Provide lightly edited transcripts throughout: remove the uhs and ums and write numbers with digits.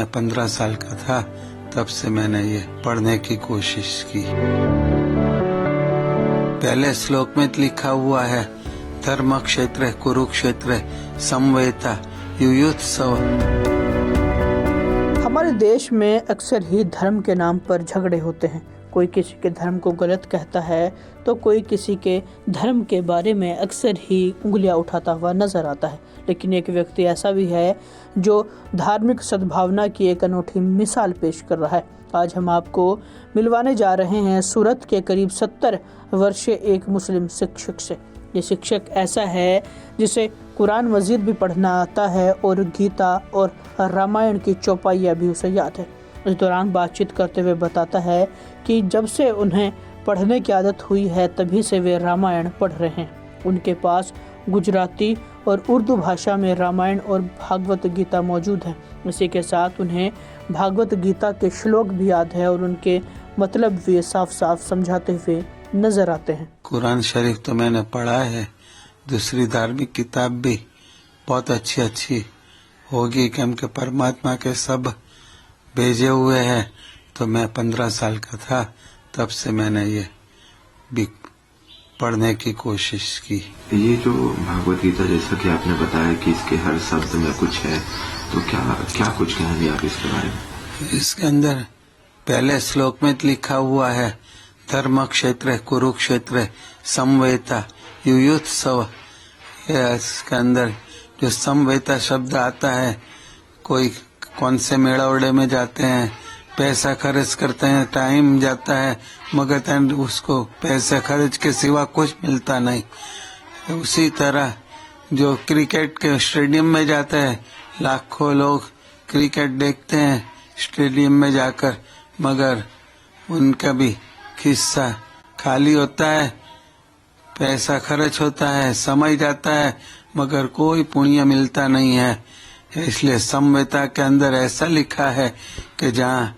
मैं 15 साल का था तब से मैंने ये पढ़ने की कोशिश की। पहले श्लोक में लिखा हुआ है, धर्म क्षेत्र कुरुक्षेत्र समवेता युयुत्सव। हमारे देश में अक्सर ही धर्म के नाम पर झगड़े होते हैं। कोई किसी के धर्म को गलत कहता है तो कोई किसी के धर्म के बारे में अक्सर ही उंगलियां उठाता हुआ नजर आता है। लेकिन एक व्यक्ति ऐसा भी है जो धार्मिक सद्भावना की एक अनूठी मिसाल पेश कर रहा है। आज हम आपको मिलवाने जा रहे हैं सूरत के करीब 70 वर्षीय एक मुस्लिम शिक्षक से। ये शिक्षक ऐसा है जिसे कुरान मजीद भी पढ़ना आता है और गीता और रामायण की चौपाइयाँ भी उसे याद है। इस दौरान बातचीत करते हुए बताता है कि जब से उन्हें पढ़ने की आदत हुई है तभी से वे रामायण पढ़ रहे हैं। उनके पास गुजराती और उर्दू भाषा में रामायण और भागवत गीता मौजूद है। इसी के साथ उन्हें भागवत गीता के श्लोक भी याद है और उनके मतलब भी साफ साफ समझाते हुए नजर आते हैं। कुरान शरीफ तो मैंने पढ़ा है, दूसरी धार्मिक किताब भी बहुत अच्छी होगी क्योंकि परमात्मा के सब भेजे हुए हैं। तो मैं 15 साल का था तब से मैंने ये भी पढ़ने की कोशिश की। ये जो भागवत गीता जैसा कि आपने बताया कि इसके हर शब्द में कुछ है, तो क्या कुछ कहेंगे आप इसके बारे में? इसके अंदर पहले श्लोक में लिखा हुआ है, धर्म क्षेत्र कुरुक्षेत्र समवेता युयुत्सव। इसके अंदर जो समवेता शब्द आता है, कोई कौन से मेड़ा उड़े में जाते हैं, पैसा खर्च करते हैं, टाइम जाता है, मगर उसको पैसे खर्च के सिवा कुछ मिलता नहीं। उसी तरह जो क्रिकेट के स्टेडियम में जाते हैं, लाखों लोग क्रिकेट देखते हैं स्टेडियम में जाकर, मगर उनका भी खिस्सा खाली होता है, पैसा खर्च होता है, समय जाता है, मगर कोई पुण्य मिलता नहीं है। इसलिए समवेता के अंदर ऐसा लिखा है कि जहाँ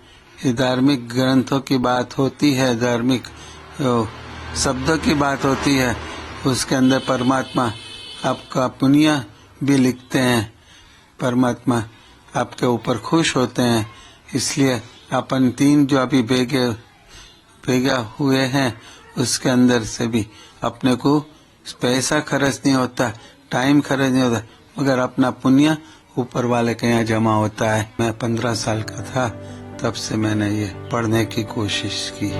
धार्मिक ग्रंथों की बात होती है, धार्मिक शब्दों की बात होती है, उसके अंदर परमात्मा आपका पुण्य भी लिखते हैं, परमात्मा आपके ऊपर खुश होते हैं। इसलिए अपन तीन जो अभी भेगा हुए हैं उसके अंदर से भी अपने को पैसा खर्च नहीं होता, टाइम खर्च नहीं होता, मगर अपना पुण्य ऊपर वाले के यहाँ जमा होता है। मैं 15 साल का था तब से मैंने ये पढ़ने की कोशिश की।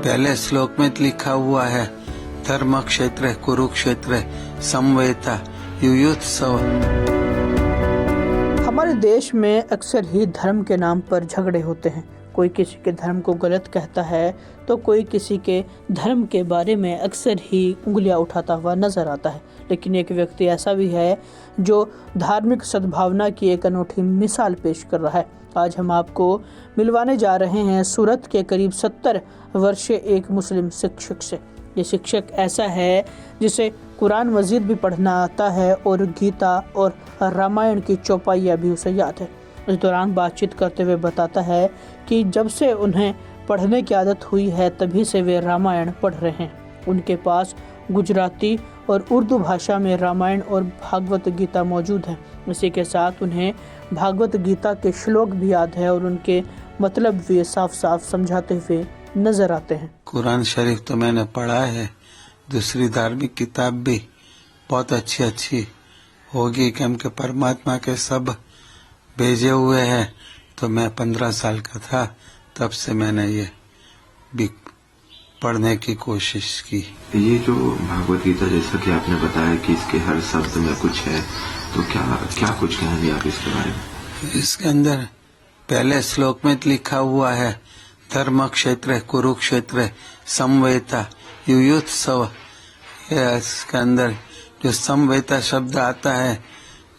पहले श्लोक में लिखा हुआ है, धर्म क्षेत्र कुरुक्षेत्र समवेता युयुत्सव। हमारे देश में अक्सर ही धर्म के नाम पर झगड़े होते हैं। कोई किसी के धर्म को गलत कहता है तो कोई किसी के धर्म के बारे में अक्सर ही उंगलियां उठाता हुआ नजर आता है। लेकिन एक व्यक्ति ऐसा भी है जो धार्मिक सद्भावना की एक अनूठी मिसाल पेश कर रहा है। आज हम आपको मिलवाने जा रहे हैं सूरत के करीब 70 वर्षीय एक मुस्लिम शिक्षक से। ये शिक्षक ऐसा है जिसे कुरान मजीद भी पढ़ना आता है और गीता और रामायण की चौपाइयाँ भी उसे याद है। इस दौरान बातचीत करते हुए बताता है कि जब से उन्हें पढ़ने की आदत हुई है तभी से वे रामायण पढ़ रहे हैं। उनके पास गुजराती और उर्दू भाषा में रामायण और भागवत गीता मौजूद है। इसी के साथ उन्हें भागवत गीता के श्लोक भी याद है और उनके मतलब भी साफ साफ समझाते हुए नजर आते हैं। कुरान शरीफ तो मैंने पढ़ा है, दूसरी धार्मिक किताब भी बहुत अच्छी होगी क्योंकि परमात्मा के सब भेजे हुए हैं। तो मैं 15 साल का था तब से मैंने ये भी पढ़ने की कोशिश की। ये जो भागवत गीता जैसा कि आपने बताया कि इसके हर शब्द में कुछ है, तो क्या कुछ कहेंगे आप इसके बारे में? इसके अंदर पहले श्लोक में लिखा हुआ है, धर्म क्षेत्र कुरुक्षेत्र समवेता युयुत्सव। इसके अंदर जो समवेता शब्द आता है,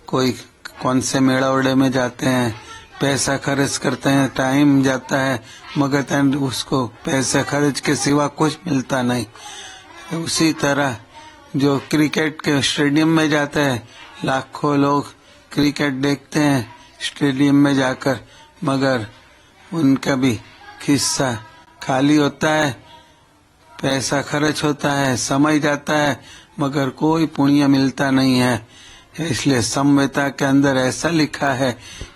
कोई कौन से मेड़ा उड़े में जाते हैं, पैसा खर्च करते हैं, टाइम जाता है, मगर उसको पैसे खर्च के सिवा कुछ मिलता नहीं। उसी तरह जो क्रिकेट के स्टेडियम में जाते हैं, लाखों लोग क्रिकेट देखते हैं स्टेडियम में जाकर, मगर उनका भी खिस्सा खाली होता है, पैसा खर्च होता है, समय जाता है, मगर कोई पुण्य मिलता नहीं है। इसलिए संवेता के अंदर ऐसा लिखा है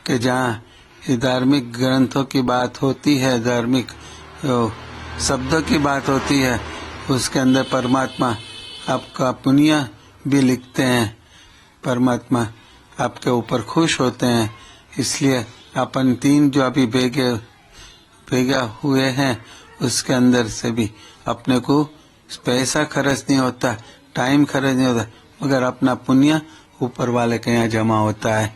कि जहाँ ये धार्मिक ग्रंथों की बात होती है, धार्मिक शब्दों की बात होती है, उसके अंदर परमात्मा आपका पुण्य भी लिखते हैं। परमात्मा आपके ऊपर खुश होते हैं। इसलिए अपन 3 जो अभी भेगा हुए हैं उसके अंदर से भी अपने को पैसा खर्च नहीं होता, टाइम खर्च नहीं होता, मगर अपना पुण्य ऊपर वाले के यहाँ जमा होता है।